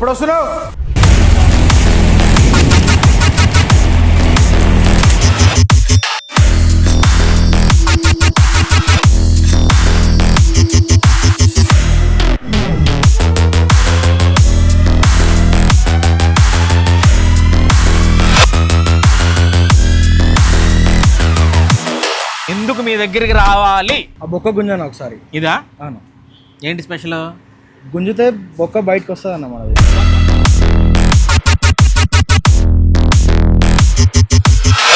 ఎప్పుడు వస్తున్నావు? ఎందుకు మీ దగ్గరికి రావాలి? ఆ బొక్క గుంజాను ఒకసారి. ఇదా? అవును. ఏంటి స్పెషల్? గుంజితే బొక్క బయటకు వస్తుంది అన్న మనది.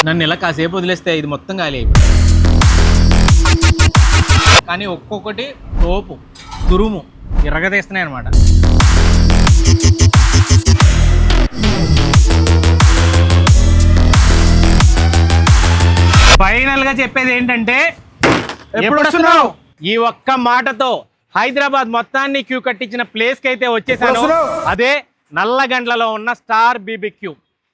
నన్ను ఇలా కాసేపు వదిలేస్తే ఇది మొత్తం ఖాళీ అయిపోయింది. కానీ ఒక్కొక్కటి తోపు తురుము ఎర్రగతీస్తున్నాయి అనమాట. ఫైనల్ గా చెప్పేది ఏంటంటే, ఎప్పుడు వస్తున్నావు? ఈ ఒక్క మాటతో హైదరాబాద్ మొత్తాన్ని క్యూ కట్టించిన ప్లేస్ కి అయితే వచ్చేసాను. అదే నల్లగండ్లలో ఉన్న స్టార్ బీబీక్యూ.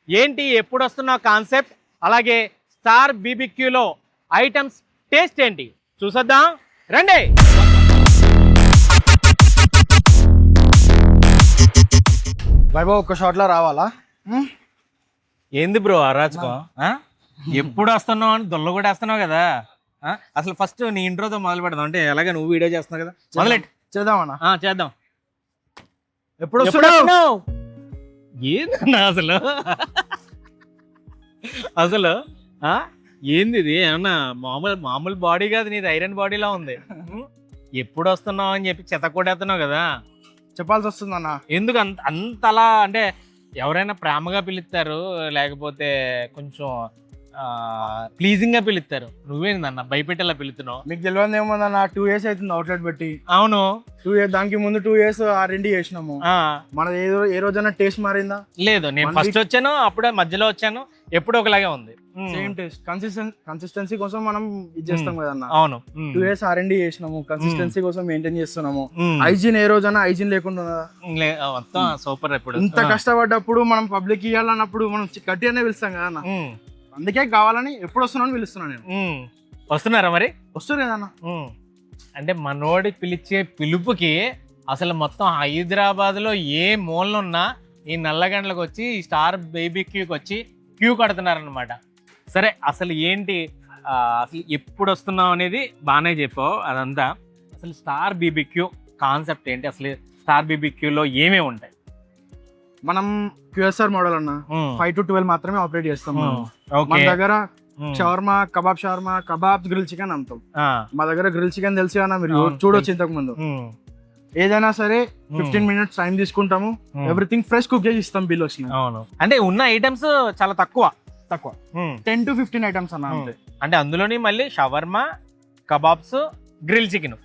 ఏంటి ఎప్పుడు వస్తున్నావు కాన్సెప్ట్, అలాగే స్టార్ బీబీక్యూలో ఐటమ్స్ టేస్ట్ ఏంటి చూసొద్దాం రండి. వైభవ్ ఒక్క షాట్లో రావాలా? ఏంది బ్రో అరాచకం? ఎప్పుడు వస్తున్నావు అని దొల్ల కూడా వేస్తున్నావు కదా. అసలు ఫస్ట్ నీ ఇంట్రోతో మొదలు పెడదాం. అంటే ఎలాగ నువ్వు వీడియో చేస్తున్నావు కదా, మొదలెట్ చేద్దామన్నా. చేద్దాం. ఎప్పుడు వస్తున్నావు? ఏందన్నా అసలు అసలు ఏంది ఇది? ఏమన్నా మామూలు బాడీ కాదు నీది, ఐరన్ బాడీలా ఉంది. ఎప్పుడు వస్తున్నావు అని చెప్పి చెత్త కొట్టేస్తున్నావు కదా. చెప్పాల్సి వస్తుంది అన్న. ఎందుకు అంతలా? అంటే ఎవరైనా ప్రేమగా పిలుస్తారు, లేకపోతే కొంచెం ప్లీజింగ్ గా పిలుస్తారు. నువ్వేందన్న భయపెట్టేలా పిలుతున్నావు? మీకు తెలియదు ఏముందన్న, 2 years అవుతుంది అవుట్లెట్ పెట్టి. అవును, 2 years, దానికి ముందు 2 years R&D చేసినాము. మనది ఏ రోజైనా టేస్ట్ మారిందా? లేదు. నేను ఫస్ట్ వచ్చాను, అప్పుడే మధ్యలో వచ్చాను, ఎప్పుడు ఒకలాగే ఉంది. Same taste. కన్సిస్టెన్సీ కోసం మనం ఇది చేస్తాం కదన్న. అవును, 2 years R&D చేసినాము, కన్సిస్టెన్సీ కోసం మెయింటైన్ చేస్తున్నాము. హైజీన్ ఏ రోజైనా హైజీన్ లేకుండా మొత్తం సూపర్. ఇప్పుడు ఇంత కష్టపడ్డప్పుడు మనం పబ్లిక్ ఇవ్వాలన్నప్పుడు మనం గట్టిగానే పిలుస్తాం కదన్న. అందుకే కావాలని ఎప్పుడు వస్తున్నాను పిలుస్తున్నాను నేను. వస్తున్నారా మరి? వస్తారు కదన్న. అంటే మనోడి పిలిచే పిలుపుకి అసలు మొత్తం హైదరాబాద్ లో ఏ మూలనున్నా ఈ నల్లగండ్లకు వచ్చి ఈ స్టార్ బీబీక్యూకి వచ్చి క్యూ కడుతున్నారనమాట. సరే, అసలు ఏంటి, అసలు ఎప్పుడు వస్తున్నావు అనేది బాగానే చెప్పావు అదంతా. అసలు స్టార్ బీబీక్యూ కాన్సెప్ట్ ఏంటి, అసలు స్టార్ బీబీక్యూలో ఏమేమి ఉంటాయి? మనం QSR మోడల్ అన్న 5 to 12 మాత్రమే ఆపరేట్ చేస్తాం. మన దగ్గర షవర్మా, కబాబ్స్, గ్రిల్ చికెన్ అమ్ముతాం. మా దగ్గర గ్రిల్ చికెన్ తెలుసు అన్న, మీరు చూడొచ్చు ఇంతకు ముందు. ఏదైనా సరే 15 minutes టైం తీసుకుంటాము. ఎవ్రీథింగ్ ఫ్రెష్ కుక్ చేసి ఇస్తాం. బిల్ వచ్చిన. అవును, అంటే ఉన్న ఐటమ్స్ చాలా తక్కువ 10 to 15 ఐటమ్స్ అన్న. అంటే అందులోని మళ్ళీ షవర్మా, కబాబ్స్, గ్రిల్ చికెన్,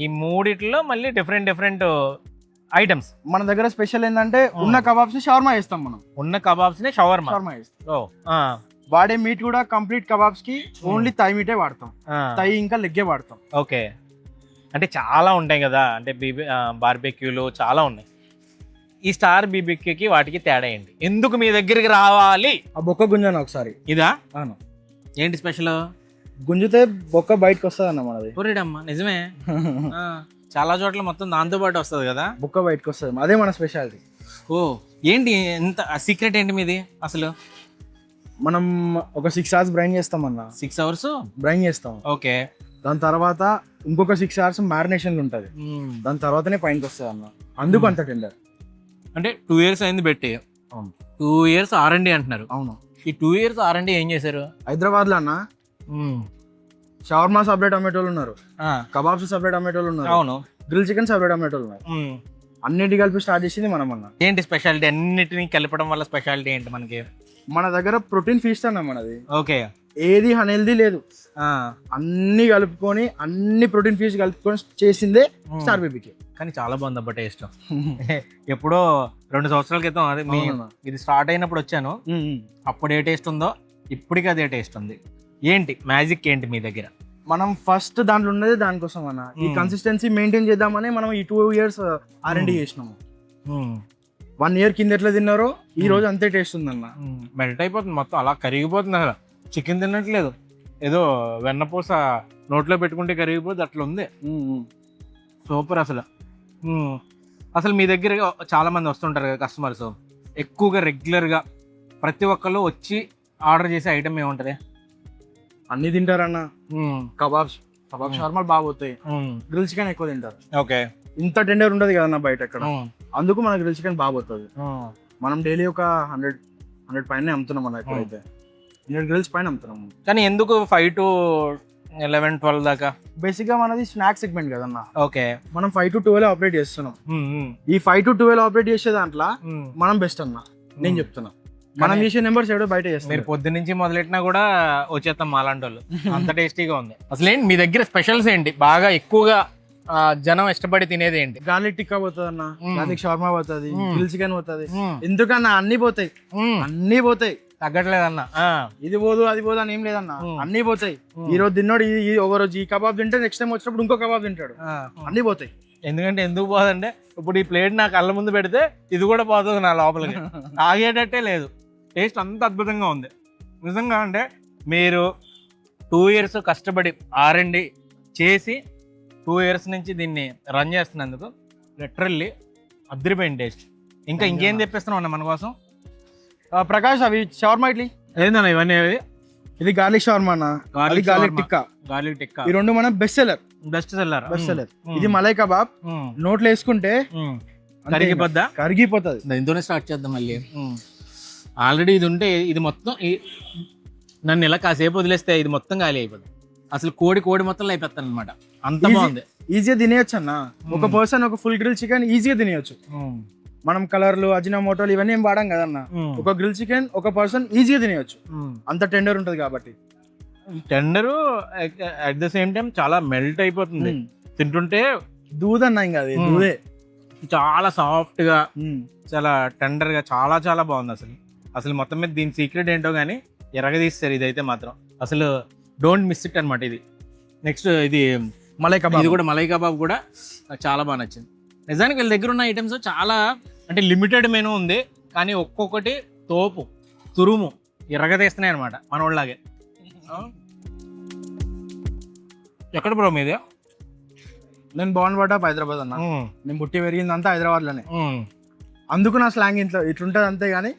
ఈ మూడిట్లో మళ్ళీ డిఫరెంట్ ఐటమ్స్. మన దగ్గర స్పెషల్ ఏంటంటే ఉన్న కబాబ్స్ ని షవర్మా చేస్తాం. మనం ఉన్న కబాబ్స్ ని షవర్మా చేస్తాం. వాడే మీట్ కూడా కంప్లీట్ కబాబ్స్ కి ఓన్లీ థై మీటే వాడతాం. థై ఇంకా లెగ్గే వాడతాం. ఓకే, అంటే చాలా ఉంటాయి కదా, అంటే బార్బెక్యూలు చాలా ఉన్నాయి. ఈ స్టార్ బీబీక్యూకి వాటికి తేడా ఏంటి? ఎందుకు మీ దగ్గరికి రావాలి? ఆ బొక్క గుంజాను ఒకసారి. ఇదా? అవును. ఏంటి స్పెషల్? గుంజితే బొక్క బయటకు వస్తుంది అన్న మనది. ఒరేడమ్మా నిజమే. చాలా చోట్ల మొత్తం దాంతో పాటు వస్తుంది కదా, బొక్క బయటకు వస్తుంది. అదే మన స్పెషాలిటీ. ఓ, ఏంటి ఎంత సీక్రెట్ ఏంటి మీది అసలు? మనం ఒక 6 hours బ్రైన్ చేస్తాం అన్న. 6 hours బ్రైన్ చేస్తాం. ఓకే. దాని తర్వాత ఇంకొక 6 hours మ్యారినేషన్ ఉంటుంది. దాని తర్వాతనే పైనకి వస్తుంది అన్న. అందుకు అంత టెండర్. అంటే 2 years అయింది పెట్టి. 2 years R&D అంటున్నారు. అవును. ఈ 2 years R&D ఏం చేశారు? హైదరాబాద్ లో అన్న షవర్మా సపరేట్ అమ్మేటోళ్ళు ఉన్నారు, కబాబ్స్ సపరేట్ అమ్మేటోళ్ళు ఉన్నారు, అవును, గ్రిల్ చికెన్ సపరేట్ అమ్మేటోళ్ళు ఉన్నారు. అన్నిటి కలిపి స్టార్ట్ చేసింది మనం అన్న. ఏంటి స్పెషాలిటీ? అన్నిటిని కలపడం వల్ల స్పెషాలిటీ ఏంటి మనకి? మన దగ్గర ప్రోటీన్ ఫీస్ట్ అన్న మనది. ఓకే. ఏది అన్హెల్దీ లేదు. అన్ని కలుపుకొని అన్ని ప్రోటీన్ ఫీస్ట్ కలుపుకొని చేసిందే స్టార్ బీబీక్యూ. కానీ చాలా బాగుంది అబ్బా టేస్ట్. ఎప్పుడో 2 సంవత్సరాల క్రితం అదే ఇది స్టార్ట్ అయినప్పుడు వచ్చాను. అప్పుడు ఏ టేస్ట్ ఉందో ఇప్పటికీ అదే టేస్ట్ ఉంది. ఏంటి మ్యాజిక్ ఏంటి మీ దగ్గర? మనం ఫస్ట్ దాంట్లో ఉన్నది దానికోసం అన్న. ఈ కన్సిస్టెన్సీ మెయింటైన్ చేద్దామని మనం ఈ 2 years R&D చేసినాము. 1 year కింద ఎట్లా తిన్నారో ఈ రోజు అంతే టేస్ట్ ఉందన్న. మెల్ట్ అయిపోతుంది మొత్తం, అలా కరిగిపోతుంది. అసలు చికెన్ తిన్నట్లేదు, ఏదో వెన్నపూస నోట్లో పెట్టుకుంటే కరిగిపోతుంది అట్లా ఉంది. సూపర్ అసలు. అసలు మీ దగ్గర చాలా మంది వస్తుంటారు కదా కస్టమర్స్, ఎక్కువగా రెగ్యులర్గా ప్రతి ఒక్కరు వచ్చి ఆర్డర్ చేసే ఐటమ్ ఏముంటది? అన్ని తింటారన్న. కబాబ్ షవర్మాలు బాగా పోతాయి, గ్రిల్ చికెన్ ఎక్కువ తింటారు. ఓకే, ఇంత టెండర్ ఉండదు కదన్న బయట ఎక్కడ, అందుకు మన గ్రిల్ చికెన్ బాగా పోతుంది. మనం డైలీ ఒక 100 పైన అమ్ముతున్నాం అన్న, ఎక్కడైతే 100 గ్రిల్స్ పైన అమ్ముతున్నాం. కానీ ఎందుకు 5 to 11, 12 దాకా? బేసిక్ గా మనది స్నాక్ సెగ్మెంట్ కదన్న. ఓకే, మనం 5 to 12 ఆపరేట్ చేస్తున్నాం. ఈ 5 to 12 ఆపరేట్ చేసే దాంట్లో మనం బెస్ట్ అన్న, నేను చెప్తున్నా. మనం చేసే నెంబర్స్ ఎవడో బయట చేస్తాం. మీరు పొద్దు నుంచి మొదలెట్టినా కూడా వచ్చేస్తాం మాలాంటి వాళ్ళు, అంత టేస్టీగా ఉంది. అసలు ఏంటి మీ దగ్గర స్పెషల్స్ ఏంటి, బాగా ఎక్కువగా జనం ఇష్టపడి తినేది ఏంటి? గార్లిక్ టిక్కా పోతుంది అన్న, గార్లిక్ షవర్మా పోతుంది, గ్రిల్ చికెన్ పోతుంది. ఎందుకన్నా అన్ని పోతాయి, అన్ని పోతాయి, తగ్గట్లేదన్న. ఇది పోదు అది పోదు అని ఏం లేదన్న, అన్ని పోతాయి. ఈ రోజు తిన్నాడు, ఒక రోజు ఈ కబాబ్ తింటే నెక్స్ట్ టైం వచ్చినప్పుడు ఇంకో కబాబ్ తింటాడు, అన్ని పోతాయి. ఎందుకంటే ఎందుకు పోదంటే ఇప్పుడు ఈ ప్లేట్ నా కళ్ళ ముందు పెడితే ఇది కూడా పోతుంది నా లోపలికి, ఆగేటట్టే లేదు. టేస్ట్ అంత అద్భుతంగా ఉంది నిజంగా. అంటే మీరు 2 years కష్టపడి R&D చేసి 2 years నుంచి దీన్ని రన్ చేస్తున్నందుకు లిటరల్లీ అద్దరిపోయింది టేస్ట్. ఇంకా ఇంకేం తెప్పిస్తున్నాం అన్న మన కోసం? ప్రకాష్, అవి షవర్మా ఇడ్లీ ఏందన్న ఇవన్నీ? ఇది గార్లిక్ షవర్మా అన్న, గార్లిక్ టిక్కా. ఈ రెండు మనం బెస్ట్ సెల్లర్. ఇది మలై కబాబ్, నోట్లో వేసుకుంటే కరిగిపోతుంది. దీంతోనే స్టార్ట్ చేద్దాం మళ్ళీ. ఆల్రెడీ ఇది ఉంటే ఇది మొత్తం నన్ను ఇలా కాసేపు వదిలేస్తే ఇది మొత్తం ఖాళీ అయిపోతుంది. అసలు కోడి మొత్తం అయిపోతాను అనమాట, అంత బాగుంది. ఈజీగా తినేయచ్చు అన్న, ఒక పర్సన్ ఒక ఫుల్ గ్రిల్ చికెన్ ఈజీగా తినేయచ్చు. మనం కలర్లు అజినోమోటోలు ఇవన్నీ ఏం వాడాం కదన్న, ఒక గ్రిల్ చికెన్ ఒక పర్సన్ ఈజీగా తినేయచ్చు, అంత టెండర్ ఉంటుంది కాబట్టి. Tender at the same time చాలా మెల్ట్ అయిపోతుంది తింటుంటే. దూదన్నా ఇంకా అది దూదే, చాలా సాఫ్ట్ గా, చాలా టెండర్ గా, చాలా చాలా బాగుంది. అసలు మొత్తం మీద దీని సీక్రెట్ ఏంటో కానీ ఎరగదీస్తారు ఇదైతే మాత్రం. అసలు డోంట్ మిస్ ఇట్ అనమాట. ఇది నెక్స్ట్ ఇది మలై కబాబ్, ఇది కూడా మలై కబాబ్ కూడా నాకు చాలా బాగా నచ్చింది. నిజానికి వీళ్ళ దగ్గర ఉన్న ఐటమ్స్ చాలా అంటే లిమిటెడ్ మెనూ ఉంది, కానీ ఒక్కొక్కటి తోపు తురుము ఎరగదీస్తున్నాయి అనమాట మన వాళ్ళలాగే. ఎక్కడ బ్రో మీది? నేను బాగుంపడ్డ హైదరాబాద్ అన్న, నేను పుట్టి పెరిగిందంతా హైదరాబాద్ లోనే, అందుకు నా స్లాంగ్ ఇంట్లో ఇట్లుంటది అంతే. గానీ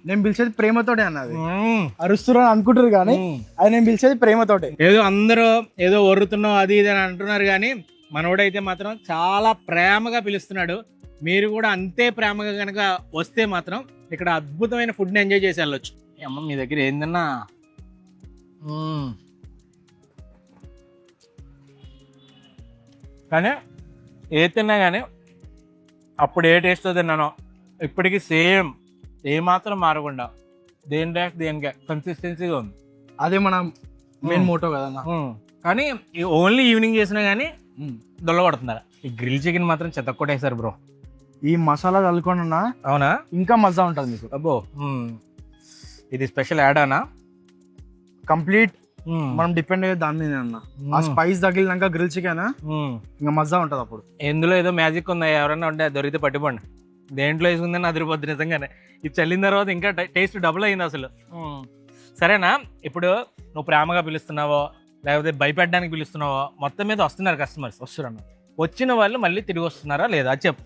నేను పిలిచేది ప్రేమతోటే అన్నది. అరుస్తున్నా అనుకుంటారు కానీ అది నేను పిలిచేది ప్రేమతోటే. ఏదో అందరూ ఏదో ఒర్రుతున్నావు అది ఇది అని అంటున్నారు, కానీ మనోడైతే మాత్రం చాలా ప్రేమగా పిలుస్తున్నాడు. మీరు కూడా అంతే ప్రేమగా కనుక వస్తే మాత్రం ఇక్కడ అద్భుతమైన ఫుడ్ని ఎంజాయ్ చేసి వెళ్ళొచ్చు. అమ్మ మీ దగ్గర ఏందన్నా కానీ ఏ తిన్నా కానీ అప్పుడు ఏ టేస్ట్తో తిన్నానో ఇప్పటికీ సేమ్, ఏమాత్రం మారకుండా దేనికే కన్సిస్టెన్సీగా ఉంది. అదే మన మెయిన్ మోటో కదన్నా. కానీ ఓన్లీ ఈవినింగ్ చేసినా కానీ దొల్లగొడుతున్నారు. ఈ గ్రిల్ చికెన్ మాత్రం చెత్తకొట్టేశారు బ్రో. ఈ మసాలా చల్లుకోండి, అవునా, ఇంకా మజా ఉంటుంది మీకు. అబ్బో, ఇది స్పెషల్ యాడ్ అనా? కంప్లీట్ మనం డిపెండ్ అయ్యే దాని మీద అన్న. ఆ స్పైస్ తగిలినాక గ్రిల్ చికెన్ ఇంకా మజా ఉంటుంది. అప్పుడు ఎందులో ఏదో మ్యాజిక్ ఉందా, ఎవరైనా ఉంటే దొరికితే పట్టుకోండి. దేంట్లో వేసుకుందని అదిరిపోద్ది నిజంగానే. ఇది చల్లిన తర్వాత ఇంకా టేస్ట్ డబుల్ అయింది అసలు. సరేనా, ఇప్పుడు నువ్వు ప్రేమగా పిలుస్తున్నావో లేకపోతే భయపెట్టడానికి పిలుస్తున్నావో, మొత్తం మీద వస్తున్నారు కస్టమర్స్, వస్తున్నారు. వచ్చిన వాళ్ళు మళ్ళీ తిరిగి వస్తున్నారా లేదా చెప్పు,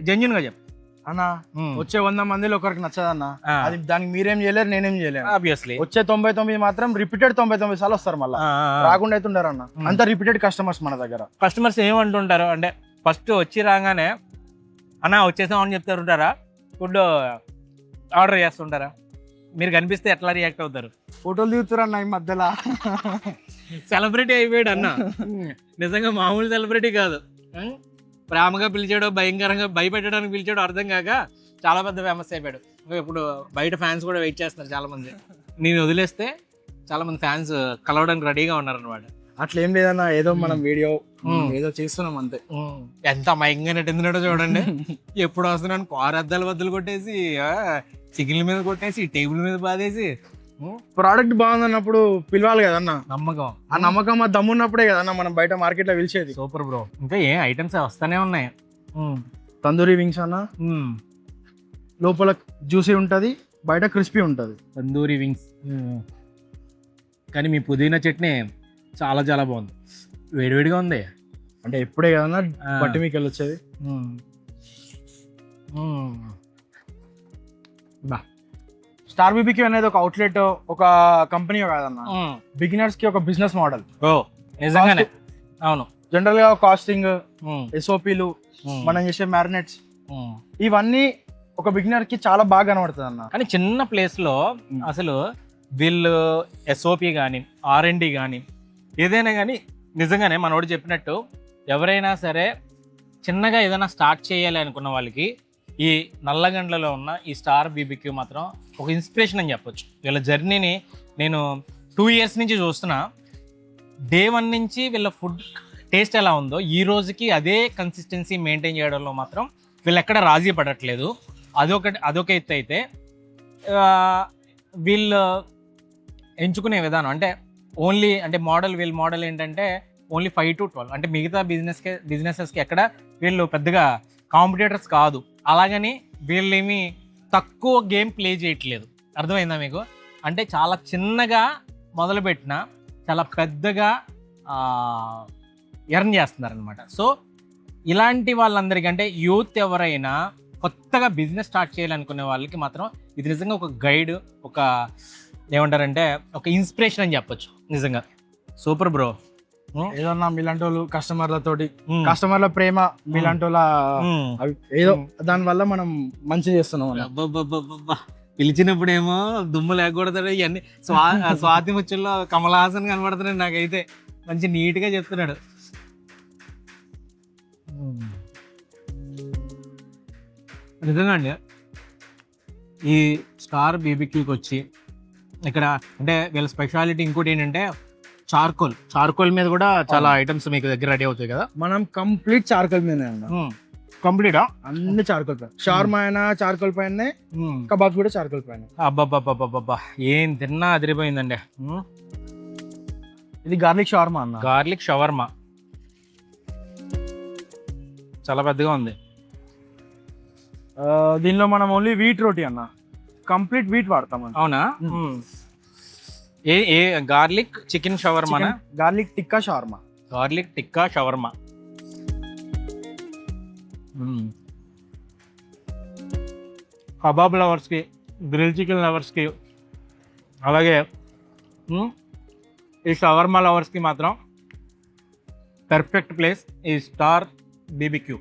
జెన్యూన్ గా చెప్పు అన్న. వచ్చే 100 మందిలో ఒకరికి నచ్చదన్న, అది దానికి మీరేం చేయలేరు, నేనేం చేయలేను. ఆబ్వియస్లీ వచ్చే 99 మాత్రం రిపీటెడ్ 99 సార్లు వస్తారు, మళ్ళీ రాకుండా అయితే ఉండరు అన్న. అంత రిపీటెడ్ కస్టమర్స్ మన దగ్గర. కస్టమర్స్ ఏమంటుంటారు అంటే ఫస్ట్ వచ్చి రాగానే అన్న వచ్చేసామని చెప్తారుంటారా, ఫుడ్ ఆర్డర్ చేస్తుంటారా? మీరు కనిపిస్తే ఎట్లా రియాక్ట్ అవుతారు? ఫోటోలు దిగుతారు అన్న ఈ మధ్యలో. సెలబ్రిటీ అయిపోయాడు అన్న, నిజంగా మామూలు సెలబ్రిటీ కాదు. ప్రేమగా పిలిచాడు, భయంకరంగా భయపెట్టడానికి పిలిచాడు, అర్థం కాక చాలా పెద్ద ఫేమస్ అయిపోయాడు. ఇప్పుడు బయట ఫ్యాన్స్ కూడా వెయిట్ చేస్తున్నారు చాలా మంది. నేను వదిలేస్తే చాలా మంది ఫ్యాన్స్ కలవడానికి రెడీగా ఉన్నారు అనమాట. అట్లా ఏం లేదన్న, ఏదో మనం వీడియో ఏదో చేస్తున్నాం అంతే. ఎంత మైంగా నెట్టిందో చూడండి. ఎప్పుడు వస్తున్నాను కారు అద్దాలు బద్దలు కొట్టేసి, చికెన్ల మీద కొట్టేసి, టేబుల్ మీద బాధేసి. ప్రోడక్ట్ బాగుందన్నప్పుడు పిలవాలి కదన్న, నమ్మకం. ఆ నమ్మకం ఆ దమ్మున్నప్పుడే కదన్న మనం బయట మార్కెట్ లో పిలిచేది. Super bro. ఇంకా ఏ ఐటమ్స్ వస్తానే ఉన్నాయి. తందూరి వింగ్స్ అన్న, లోపల జ్యూసీ ఉంటది, బయట క్రిస్పీ ఉంటది. తందూరి వింగ్స్, కానీ మీ పుదీనా చట్నీ చాలా చాలా బాగుంది, వేడివేడిగా ఉంది. అంటే ఎప్పుడే కదన్నా బట్టి మీకు వెళ్ళొచ్చేది. స్టార్ బీబీక్యూ అనేది ఒక అవుట్లెట్, ఒక కంపెనీ కాదన్న, బిగినర్స్ కి ఒక బిజినెస్ మోడల్. నిజంగానే అవును. జనరల్ గా కాస్టింగ్, ఎస్ఓపీలు, మనం చేసే మ్యారినేట్స్, ఇవన్నీ ఒక బిగినర్ కి చాలా బాగా కనబడుతుంది అన్న. కానీ చిన్న ప్లేస్ లో అసలు వీళ్ళు ఎస్ఓపి కానీ R&D కానీ ఏదైనా కానీ నిజంగానే మనోడు చెప్పినట్టు ఎవరైనా సరే చిన్నగా ఏదైనా స్టార్ట్ చేయాలి అనుకున్న వాళ్ళకి ఈ నల్లగండ్లలో ఉన్న ఈ స్టార్ బీబీక్యూ మాత్రం ఒక ఇన్స్పిరేషన్ అని చెప్పొచ్చు. వీళ్ళ జర్నీని నేను 2 years నుంచి చూస్తున్నా. Day 1 నుంచి వీళ్ళ ఫుడ్ టేస్ట్ ఎలా ఉందో ఈ రోజుకి అదే కన్సిస్టెన్సీ మెయింటైన్ చేయడంలో మాత్రం వీళ్ళు ఎక్కడ రాజీ పడట్లేదు. అదొక ఎత్తు అయితే వీళ్ళు ఎంచుకునే విధానం అంటే ఓన్లీ అంటే వీళ్ళ మోడల్ ఏంటంటే ఓన్లీ 5 to 12 అంటే మిగతా బిజినెసెస్కి ఎక్కడ వీళ్ళు పెద్దగా కాంపిటేటర్స్ కాదు. అలాగని వీళ్ళేమి తక్కువ గేమ్ ప్లే చేయట్లేదు. అర్థమైందా మీకు? అంటే చాలా చిన్నగా మొదలుపెట్టిన చాలా పెద్దగా ఎర్న్ చేస్తున్నారనమాట. సో ఇలాంటి వాళ్ళందరికీ అంటే యూత్ ఎవరైనా కొత్తగా బిజినెస్ స్టార్ట్ చేయాలనుకునే వాళ్ళకి మాత్రం ఇది నిజంగా ఒక గైడ్, ఒక ఏమంటారంటే ఒక ఇన్స్పిరేషన్ అని చెప్పొచ్చు. నిజంగా సూపర్ బ్రో. ఏదన్నా మీలాంటి వాళ్ళు కస్టమర్లతోటి, కస్టమర్ల ప్రేమ మీలాంటి వాళ్ళ ఏదో దాని వల్ల మనం మంచి చేస్తున్నాం. పిలిచినప్పుడేమో దుమ్ము లేకూడదు ఇవన్నీ స్వాతి ముచ్చుల్లో కమల్ హాసన్ కనబడుతున్నాడు నాకైతే. మంచి నీట్గా చెప్తున్నాడు. నిజంగా అండి ఈ స్టార్ బీబీక్యూకి వచ్చి ఇక్కడ అంటే వీళ్ళ స్పెషాలిటీ ఇంకోటి ఏంటంటే చార్కోల్ మీద కూడా చాలా ఐటమ్స్ మీకు దగ్గర రెడీ అవుతాయి కదా. మనం కంప్లీట్ చార్కోల్ మీద కంప్లీటా అన్ని చార్కోల్ పైన. షార్మా అయినా చార్కోల్ పైన, కబాబ్ కూడా చార్కోల్ పైన. అబ్బాబ్బాబ్బా ఏం తిన్నా అదిరిపోయిందండి. ఇది గార్లిక్ షవర్మా అన్న. గార్లిక్ షవర్మా చాలా పెద్దగా ఉంది. దీనిలో మనం ఓన్లీ వీట్ రోటీ అన్న, కంప్లీట్ వీట్ వాడతాం. అవునా? ఏ garlic chicken shawarma? Garlic tikka shawarma. Garlic tikka shawarma. Kebab లవర్స్కి, గ్రిల్ చికెన్ లవర్స్కి, అలాగే ఈ షవర్మా లవర్స్కి మాత్రం పర్ఫెక్ట్ ప్లేస్ ఈ స్టార్ బీబీక్యూ.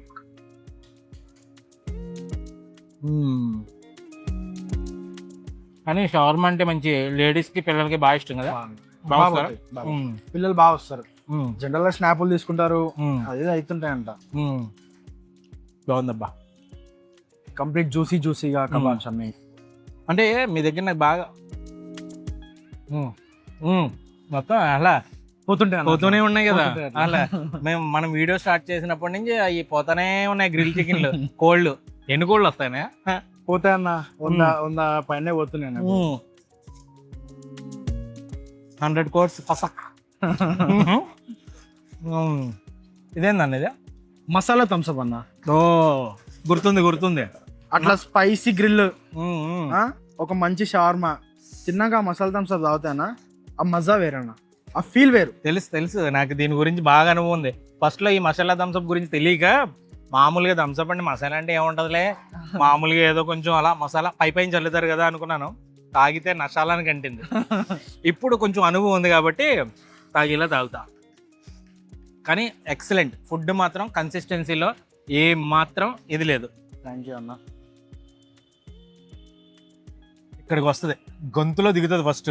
కానీ షవర్మా అంటే మంచి లేడీస్కి పిల్లలకి బాగా ఇష్టం కదా. పిల్లలు బాగా వస్తారు. జనరల్ గా స్నాపులు తీసుకుంటారు, అదే అవుతుంటాయంట. బాగుందబ్బా. కంప్లీట్ జ్యూసీగా కబాబ్స్ అన్ని. అంటే మీ దగ్గర నాకు బాగా మొత్తం అలా పోతూనే ఉన్నాయి కదా. అలా మనం వీడియో స్టార్ట్ చేసినప్పటి నుంచి అవి పోతానే ఉన్నాయి. గ్రిల్ చికెన్లు కోళ్ళు ఎన్ని కోళ్ళు వస్తాయనే పోతాయన్న, 100 పైన పోతున్నాయి. 100 crores ఇదేందన్న ఇది? మసాలా థమ్స్అప్ అన్న. గుర్తుంది. అట్లా స్పైసీ గ్రిల్, ఒక మంచి షవర్మా చిన్నగా మసాలా థమ్స్అప్ తాగుతానా, ఆ మజా వేరన్నా, ఆ ఫీల్ వేరు. తెలుసు నాకు దీని గురించి బాగా అనుభవం ఉంది. ఫస్ట్ లో ఈ మసాలా థమ్స్అప్ గురించి తెలియక మామూలుగా థమ్స్అప్ అంటే మసాలా అంటే ఏముంటదిలే, మామూలుగా ఏదో కొంచెం అలా మసాలా పైన చల్లుతారు కదా అనుకున్నాను. తాగితే నషాలని కంటింది. ఇప్పుడు కొంచెం అనుభవం ఉంది కాబట్టి తాగేలా తాగుతా. కానీ ఎక్సలెంట్ ఫుడ్ మాత్రం, కన్సిస్టెన్సీలో ఏ మాత్రం ఇది లేదు. థ్యాంక్ యూ అన్న. ఇక్కడికి వస్తుంది, గొంతులో దిగుతుంది. ఫస్ట్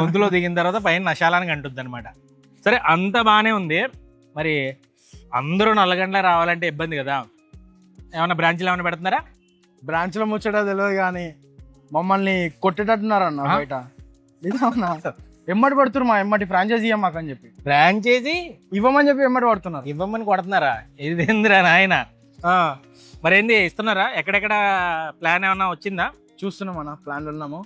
గొంతులో దిగిన తర్వాత పైన నషాలానికి అంటుంది అనమాట. సరే అంత బాగానే ఉంది. మరి అందరూ నల్లగండ్ల రావాలంటే ఇబ్బంది కదా. ఏమన్నా బ్రాంచ్లు ఏమైనా పెడుతున్నారా? బ్రాంచ్లో ముచ్చట తెలియదు కానీ మమ్మల్ని కొట్టేటట్టున్నారన్న బయట. ఎమ్మటి పడుతున్నారు మా ఎమ్మటి ఫ్రాంచైజీ ఇవ్వమాకని చెప్పి. ఫ్రాంచైజీ ఇవ్వమని చెప్పి ఎమ్మటి పడుతున్నారు. ఇవ్వమని కొడుతున్నారా? ఇది ఏందిరా నాయన. మరి ఏంది ఇస్తున్నారా? ఎక్కడెక్కడ ప్లాన్ ఏమన్నా వచ్చిందా? చూస్తున్నాం అన్న, ప్లాన్లు ఉన్నాము,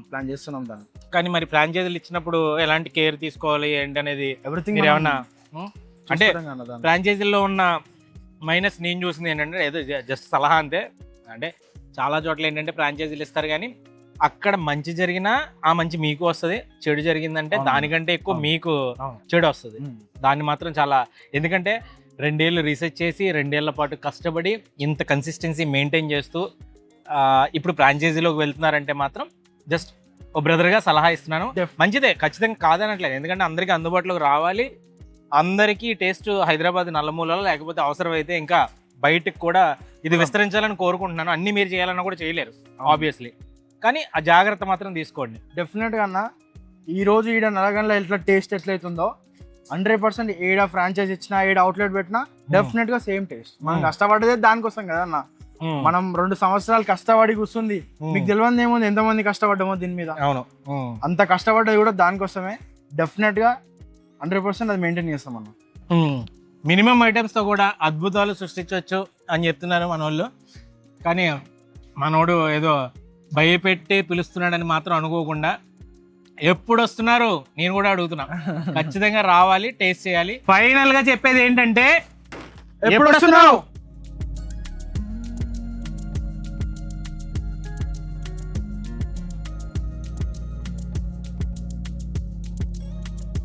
ప్లాన్ చేస్తున్నాం దాన్ని. కానీ మరి ఫ్రాంచైజీలు ఇచ్చినప్పుడు ఎలాంటి కేర్ తీసుకోవాలి ఏంటి అనేది ఎవ్రీథింగ్ ఏమన్నా అంటే ఫ్రాంచైజీల్లో ఉన్న మైనస్ నేను చూసింది ఏంటంటే ఏదో జస్ట్ సలహా అంతే. అంటే చాలా చోట్ల ఏంటంటే ఫ్రాంచైజీలు ఇస్తారు కానీ అక్కడ మంచి జరిగినా ఆ మంచి మీకు వస్తుంది, చెడు జరిగిందంటే దానికంటే ఎక్కువ మీకు చెడు వస్తుంది. దాన్ని మాత్రం చాలా, ఎందుకంటే 2 ఏళ్ళు రీసెర్చ్ చేసి 2 ఏళ్ల పాటు కష్టపడి ఇంత కన్సిస్టెన్సీ మెయింటైన్ చేస్తూ ఇప్పుడు ఫ్రాంచైజీలోకి వెళ్తున్నారంటే మాత్రం జస్ట్ ఓ బ్రదర్గా సలహా ఇస్తున్నాను. మంచిదే, ఖచ్చితంగా కాదనట్లేదు. ఎందుకంటే అందరికీ అందుబాటులోకి రావాలి, అందరికీ టేస్ట్ హైదరాబాద్ నల్లమూలలో, లేకపోతే అవసరమైతే ఇంకా బయటకు కూడా ఇది విస్తరించాలని కోరుకుంటున్నాను. అన్ని మీరు చేయాలన్నా కూడా చేయలేరు ఆబ్వియస్లీ, కానీ ఆ జాగ్రత్త మాత్రం తీసుకోండి. డెఫినెట్గా అన్న, ఈ రోజు ఈడ నల్లగండ్ల ఎట్లా టేస్ట్ ఎట్లయితుందో 100% ఏడ ఫ్రాంచైజ్ ఇచ్చినా ఏడ అవుట్లెట్ పెట్టినా డెఫినెట్ గా సేమ్ టేస్ట్. మనం కష్టపడేదే దానికోసం కదా అన్న. మనం 2 సంవత్సరాలు కష్టపడి కూర్చుంది, మీకు తెలియదు ఏముంది ఎంతమంది కష్టపడ్డామో దీని మీద. అవును, అంత కష్టపడ్డది కూడా దానికోసమే. డెఫినెట్ గా 100% అది మెయింటైన్ చేస్తాం అన్న. మినిమం ఐటమ్స్ తో కూడా అద్భుతాలు సృష్టించవచ్చు అని చెప్తున్నారు మన వాళ్ళు. కానీ మనోడు ఏదో భయపెట్టి పిలుస్తున్నాడని మాత్రం అనుకోకుండా ఎప్పుడు వస్తున్నారు నేను కూడా అడుగుతున్నా. ఖచ్చితంగా రావాలి, టేస్ట్ చేయాలి. ఫైనల్ గా చెప్పేది ఏంటంటే, ఎప్పుడు వస్తున్నావు?